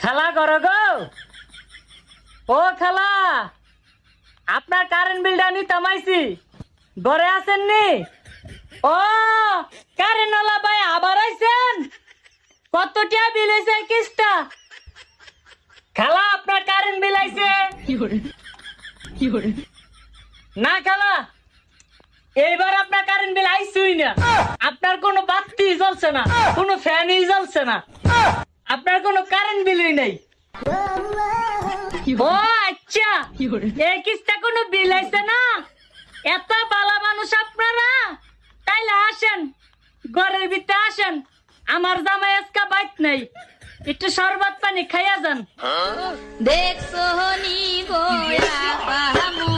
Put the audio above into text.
খালা করো গো। ও খালা, আপনার কারেন্ট বিলটা নিতাম আইছি, ঘরে আছেন নি? ও কারেন্ট ওয়ালা ভাই আবার আইছেন? কত টাকা বিল হয়েছে কিস্তা? খালা আপনার কারেন্ট বিল আইছে? না খালা, এইবার আপনার কারেন্ট বিল আইসুই না। আপনার কোনো বাতি জ্বলছে না, কোনো ফ্যানই জ্বলছে না, আপনার কোনো কারেন্ট বিলই নেই। ও আচ্ছা, এই কিস্তা কোনো বিল আইছে না? এত বালা মানুষ আপনারা, তাইলে আসেন, ঘরের ভিতরে আসেন। আমার জামাই আজকা বাইত নাই, একটু শরবত পানি খাইয়া যান। দেখছো নি গোয়া পাহামু